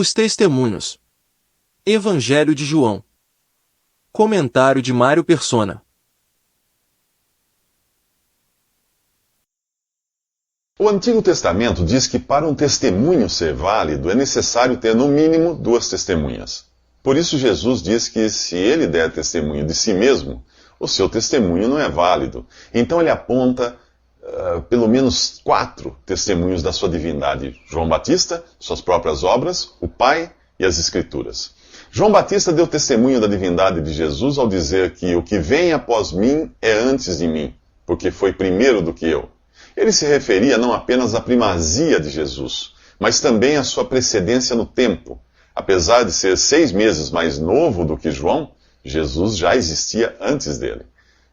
Os testemunhos. Evangelho de João. Comentário de Mário Persona. O Antigo Testamento diz que para um testemunho ser válido é necessário ter no mínimo 2 testemunhas. Por isso Jesus diz que se ele der testemunho de si mesmo, o seu testemunho não é válido. Então ele aponta pelo menos 4 testemunhos da sua divindade: João Batista, suas próprias obras, o Pai e as Escrituras. João Batista deu testemunho da divindade de Jesus ao dizer que o que vem após mim é antes de mim, porque foi primeiro do que eu. Ele se referia não apenas à primazia de Jesus, mas também à sua precedência no tempo. Apesar de ser 6 meses mais novo do que João, Jesus já existia antes dele.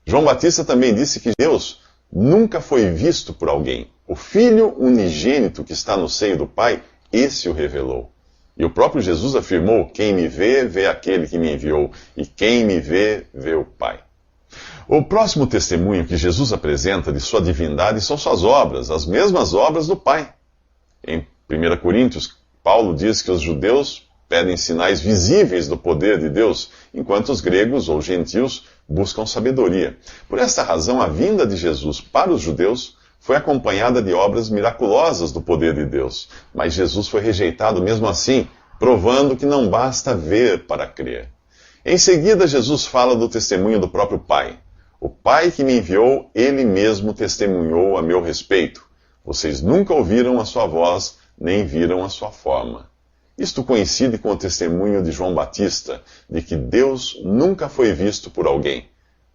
João Batista também disse que Deus nunca foi visto por alguém. O Filho unigênito que está no seio do Pai, esse o revelou. E o próprio Jesus afirmou: quem me vê, vê aquele que me enviou, e quem me vê, vê o Pai. O próximo testemunho que Jesus apresenta de sua divindade são suas obras, as mesmas obras do Pai. Em 1 Coríntios, Paulo diz que os judeus pedem sinais visíveis do poder de Deus, enquanto os gregos ou gentios buscam sabedoria. Por esta razão, a vinda de Jesus para os judeus foi acompanhada de obras miraculosas do poder de Deus. Mas Jesus foi rejeitado mesmo assim, provando que não basta ver para crer. Em seguida, Jesus fala do testemunho do próprio Pai. O Pai que me enviou, ele mesmo testemunhou a meu respeito. Vocês nunca ouviram a sua voz, nem viram a sua forma. Isto coincide com o testemunho de João Batista, de que Deus nunca foi visto por alguém.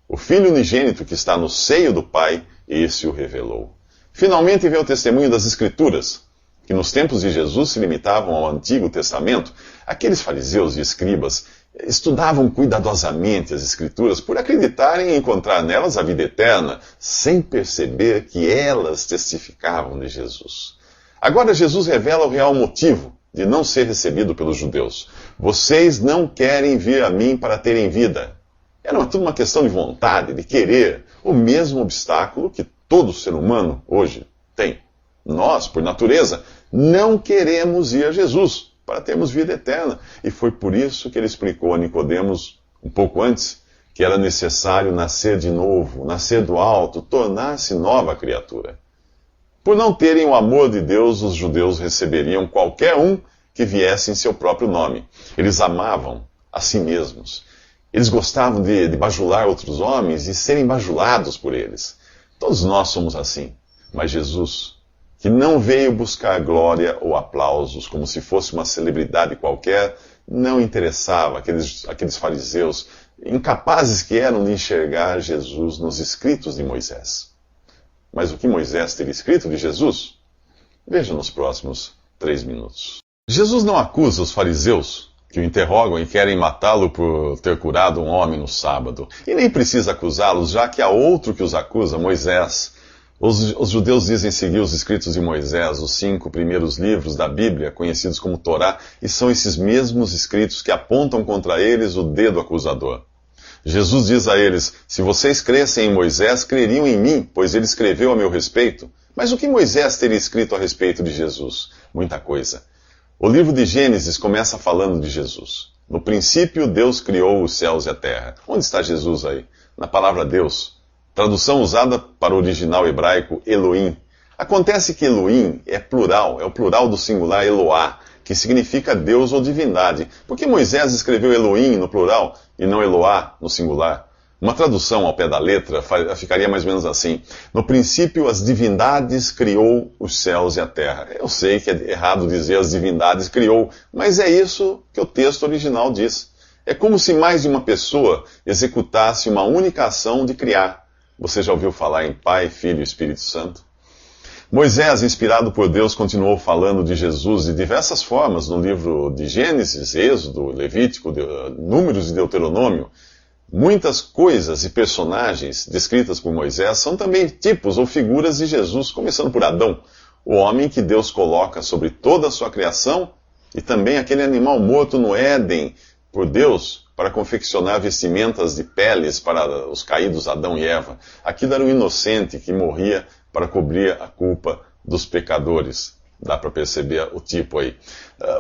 O Filho unigênito que está no seio do Pai, esse o revelou. Finalmente vem o testemunho das Escrituras, que nos tempos de Jesus se limitavam ao Antigo Testamento. Aqueles fariseus e escribas estudavam cuidadosamente as Escrituras por acreditarem em encontrar nelas a vida eterna, sem perceber que elas testificavam de Jesus. Agora Jesus revela o real motivo de não ser recebido pelos judeus. Vocês não querem vir a mim para terem vida. Era tudo uma questão de vontade, de querer, o mesmo obstáculo que todo ser humano hoje tem. Nós, por natureza, não queremos ir a Jesus para termos vida eterna. E foi por isso que ele explicou a Nicodemos, um pouco antes, que era necessário nascer de novo, nascer do alto, tornar-se nova criatura. Por não terem o amor de Deus, os judeus receberiam qualquer um que viesse em seu próprio nome. Eles amavam a si mesmos. Eles gostavam de bajular outros homens e serem bajulados por eles. Todos nós somos assim. Mas Jesus, que não veio buscar glória ou aplausos como se fosse uma celebridade qualquer, não interessava aqueles fariseus, incapazes que eram de enxergar Jesus nos escritos de Moisés. Mas o que Moisés teria escrito de Jesus? Veja nos próximos 3 minutos. Jesus não acusa os fariseus, que o interrogam e querem matá-lo por ter curado um homem no sábado. E nem precisa acusá-los, já que há outro que os acusa, Moisés. Os judeus dizem seguir os escritos de Moisés, os 5 primeiros livros da Bíblia, conhecidos como Torá, e são esses mesmos escritos que apontam contra eles o dedo acusador. Jesus diz a eles: se vocês crescem em Moisés, creriam em mim, pois ele escreveu a meu respeito. Mas o que Moisés teria escrito a respeito de Jesus? Muita coisa. O livro de Gênesis começa falando de Jesus. No princípio, Deus criou os céus e a terra. Onde está Jesus aí? Na palavra Deus. Tradução usada para o original hebraico, Elohim. Acontece que Elohim é plural, é o plural do singular Eloá, que significa Deus ou divindade. Por que Moisés escreveu Elohim no plural e não Eloá no singular? Uma tradução ao pé da letra ficaria mais ou menos assim: no princípio as divindades criou os céus e a terra. Eu sei que é errado dizer as divindades criou, mas é isso que o texto original diz. É como se mais de uma pessoa executasse uma única ação de criar. Você já ouviu falar em Pai, Filho e Espírito Santo? Moisés, inspirado por Deus, continuou falando de Jesus de diversas formas no livro de Gênesis, Êxodo, Levítico, Números e Deuteronômio. Muitas coisas e personagens descritas por Moisés são também tipos ou figuras de Jesus, começando por Adão, o homem que Deus coloca sobre toda a sua criação, e também aquele animal morto no Éden por Deus para confeccionar vestimentas de peles para os caídos Adão e Eva. Aquilo era um inocente que morria para cobrir a culpa dos pecadores. Dá para perceber o tipo aí.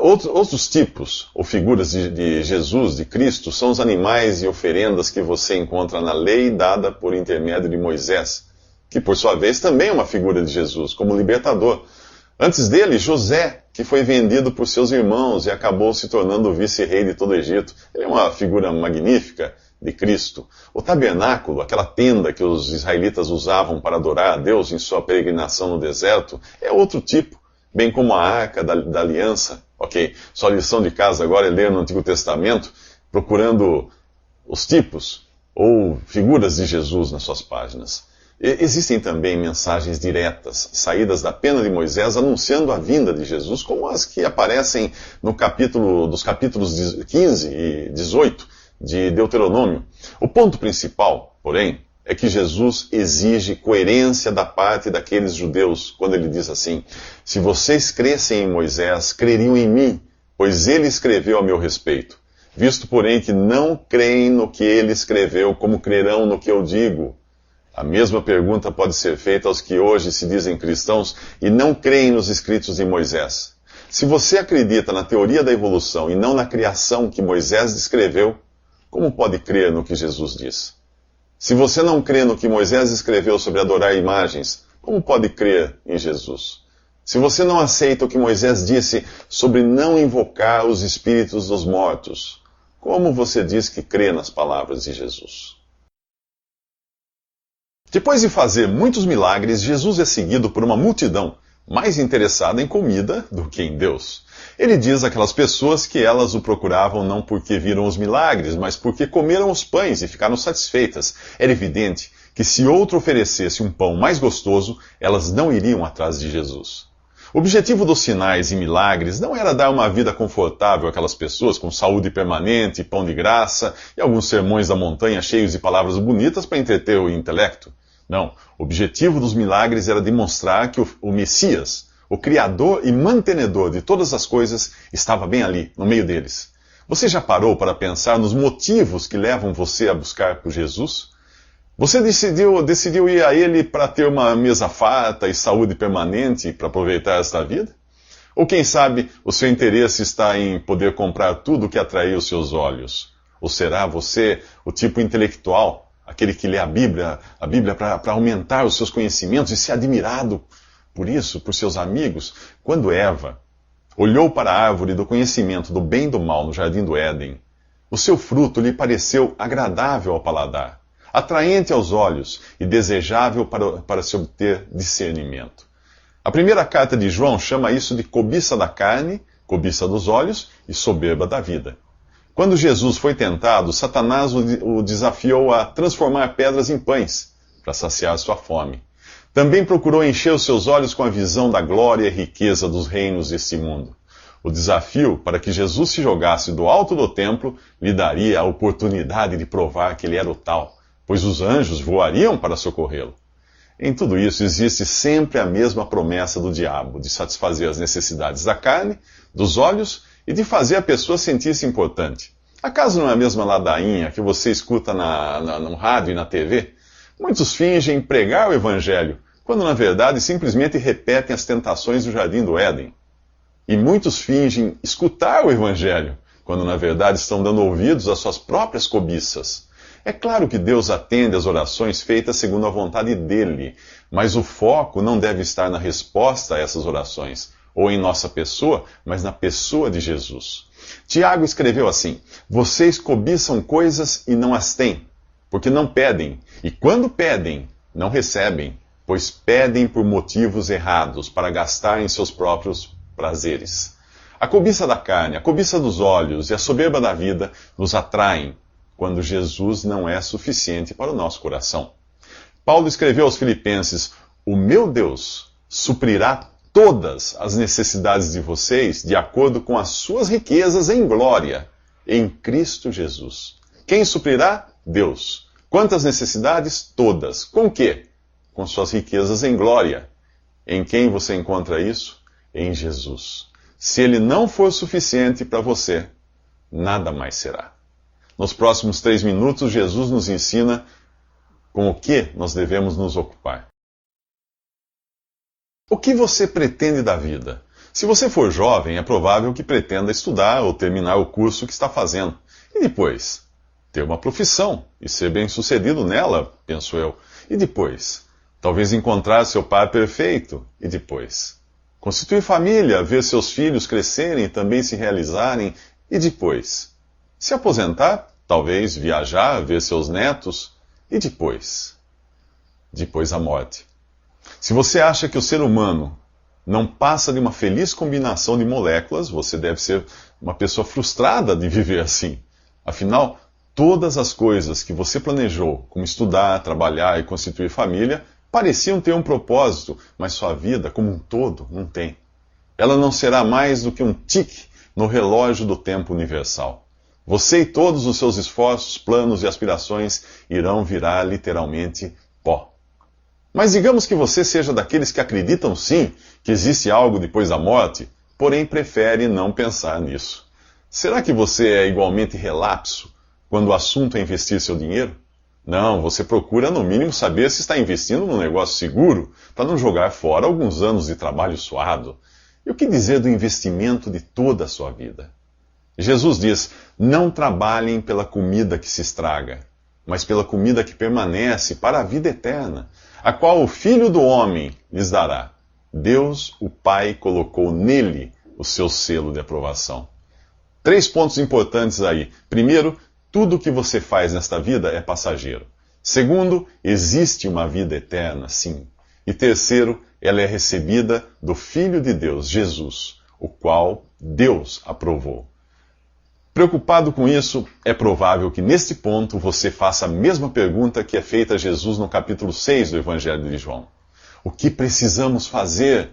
Outros tipos ou figuras de Jesus, de Cristo, são os animais e oferendas que você encontra na lei dada por intermédio de Moisés, que por sua vez também é uma figura de Jesus, como libertador. Antes dele, José, que foi vendido por seus irmãos e acabou se tornando o vice-rei de todo o Egito. Ele é uma figura magnífica de Cristo. O tabernáculo, aquela tenda que os israelitas usavam para adorar a Deus em sua peregrinação no deserto, é outro tipo, bem como a arca da aliança. Ok, sua lição de casa agora é ler no Antigo Testamento, procurando os tipos ou figuras de Jesus nas suas páginas. Existem também mensagens diretas, saídas da pena de Moisés, anunciando a vinda de Jesus, como as que aparecem no dos capítulos 15 e 18 de Deuteronômio. O ponto principal, porém, é que Jesus exige coerência da parte daqueles judeus, quando ele diz assim: se vocês crescem em Moisés, creriam em mim, pois ele escreveu a meu respeito. Visto, porém, que não creem no que ele escreveu, como crerão no que eu digo? A mesma pergunta pode ser feita aos que hoje se dizem cristãos e não creem nos escritos de Moisés. Se você acredita na teoria da evolução e não na criação que Moisés descreveu, como pode crer no que Jesus diz? Se você não crê no que Moisés escreveu sobre adorar imagens, como pode crer em Jesus? Se você não aceita o que Moisés disse sobre não invocar os espíritos dos mortos, como você diz que crê nas palavras de Jesus? Depois de fazer muitos milagres, Jesus é seguido por uma multidão mais interessada em comida do que em Deus. Ele diz àquelas pessoas que elas o procuravam não porque viram os milagres, mas porque comeram os pães e ficaram satisfeitas. Era evidente que se outro oferecesse um pão mais gostoso, elas não iriam atrás de Jesus. O objetivo dos sinais e milagres não era dar uma vida confortável àquelas pessoas com saúde permanente, pão de graça e alguns sermões da montanha cheios de palavras bonitas para entreter o intelecto. Não, o objetivo dos milagres era demonstrar que o Messias, o Criador e mantenedor de todas as coisas, estava bem ali, no meio deles. Você já parou para pensar nos motivos que levam você a buscar por Jesus? Você decidiu ir a Ele para ter uma mesa farta e saúde permanente para aproveitar esta vida? Ou quem sabe o seu interesse está em poder comprar tudo que atrair os seus olhos? Ou será você o tipo intelectual, aquele que lê a Bíblia para aumentar os seus conhecimentos e ser admirado por isso, por seus amigos? Quando Eva olhou para a árvore do conhecimento do bem e do mal no jardim do Éden, o seu fruto lhe pareceu agradável ao paladar, atraente aos olhos e desejável para se obter discernimento. A primeira carta de João chama isso de cobiça da carne, cobiça dos olhos e soberba da vida. Quando Jesus foi tentado, Satanás o desafiou a transformar pedras em pães, para saciar sua fome. Também procurou encher os seus olhos com a visão da glória e riqueza dos reinos deste mundo. O desafio para que Jesus se jogasse do alto do templo lhe daria a oportunidade de provar que ele era o tal, pois os anjos voariam para socorrê-lo. Em tudo isso existe sempre a mesma promessa do diabo, de satisfazer as necessidades da carne, dos olhos e de fazer a pessoa sentir-se importante. Acaso não é a mesma ladainha que você escuta no rádio e na TV? Muitos fingem pregar o Evangelho, quando na verdade simplesmente repetem as tentações do Jardim do Éden. E muitos fingem escutar o Evangelho, quando na verdade estão dando ouvidos às suas próprias cobiças. É claro que Deus atende às orações feitas segundo a vontade dele, mas o foco não deve estar na resposta a essas orações, ou em nossa pessoa, mas na pessoa de Jesus. Tiago escreveu assim: vocês cobiçam coisas e não as têm, porque não pedem, e quando pedem, não recebem, pois pedem por motivos errados, para gastar em seus próprios prazeres. A cobiça da carne, a cobiça dos olhos e a soberba da vida nos atraem, quando Jesus não é suficiente para o nosso coração. Paulo escreveu aos Filipenses: o meu Deus suprirá todas as necessidades de vocês de acordo com as suas riquezas em glória, em Cristo Jesus. Quem suprirá? Deus. Quantas necessidades? Todas. Com quê? Com suas riquezas em glória. Em quem você encontra isso? Em Jesus. Se ele não for suficiente para você, nada mais será. Nos próximos 3 minutos, Jesus nos ensina com o que nós devemos nos ocupar. O que você pretende da vida? Se você for jovem, é provável que pretenda estudar ou terminar o curso que está fazendo. E depois? Ter uma profissão e ser bem-sucedido nela, penso eu. E depois? Talvez encontrar seu par perfeito. E depois? Constituir família, ver seus filhos crescerem e também se realizarem. E depois? Se aposentar, talvez viajar, ver seus netos. E depois? Depois a morte. Se você acha que o ser humano não passa de uma feliz combinação de moléculas, você deve ser uma pessoa frustrada de viver assim. Afinal, todas as coisas que você planejou, como estudar, trabalhar e constituir família, pareciam ter um propósito, mas sua vida, como um todo, não tem. Ela não será mais do que um tique no relógio do tempo universal. Você e todos os seus esforços, planos e aspirações irão virar literalmente pó. Mas digamos que você seja daqueles que acreditam sim que existe algo depois da morte, porém prefere não pensar nisso. Será que você é igualmente relapso quando o assunto é investir seu dinheiro? Não, você procura no mínimo saber se está investindo num negócio seguro, para não jogar fora alguns anos de trabalho suado. E o que dizer do investimento de toda a sua vida? Jesus diz: não trabalhem pela comida que se estraga, mas pela comida que permanece para a vida eterna, a qual o Filho do Homem lhes dará. Deus, o Pai, colocou nele o seu selo de aprovação. 3 pontos importantes aí. Primeiro, tudo o que você faz nesta vida é passageiro. Segundo, existe uma vida eterna, sim. E terceiro, ela é recebida do Filho de Deus, Jesus, o qual Deus aprovou. Preocupado com isso, é provável que neste ponto você faça a mesma pergunta que é feita a Jesus no capítulo 6 do Evangelho de João. O que precisamos fazer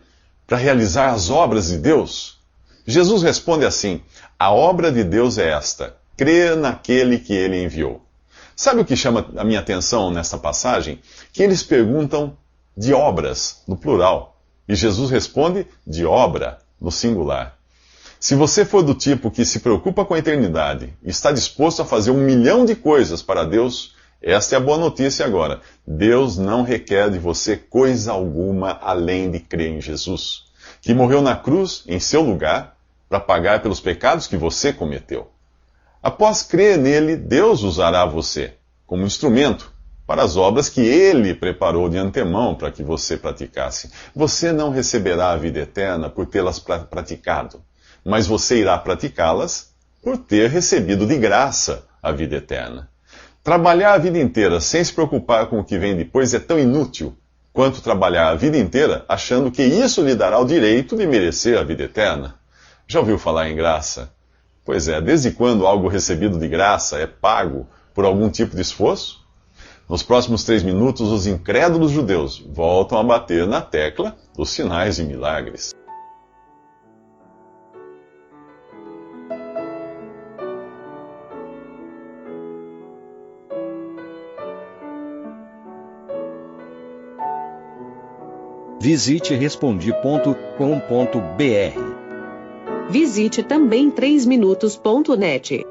para realizar as obras de Deus? Jesus responde assim: a obra de Deus é esta, crer naquele que ele enviou. Sabe o que chama a minha atenção nesta passagem? Que eles perguntam de obras, no plural, e Jesus responde de obra, no singular. Se você for do tipo que se preocupa com a eternidade e está disposto a fazer 1 milhão de coisas para Deus, esta é a boa notícia agora. Deus não requer de você coisa alguma além de crer em Jesus, que morreu na cruz em seu lugar para pagar pelos pecados que você cometeu. Após crer nele, Deus usará você como instrumento para as obras que ele preparou de antemão para que você praticasse. Você não receberá a vida eterna por tê-las praticado, mas você irá praticá-las por ter recebido de graça a vida eterna. Trabalhar a vida inteira sem se preocupar com o que vem depois é tão inútil quanto trabalhar a vida inteira achando que isso lhe dará o direito de merecer a vida eterna. Já ouviu falar em graça? Pois é, desde quando algo recebido de graça é pago por algum tipo de esforço? Nos próximos 3 minutos, os incrédulos judeus voltam a bater na tecla dos sinais e milagres. Visite Respondi.com.br. Visite também 3minutos.net.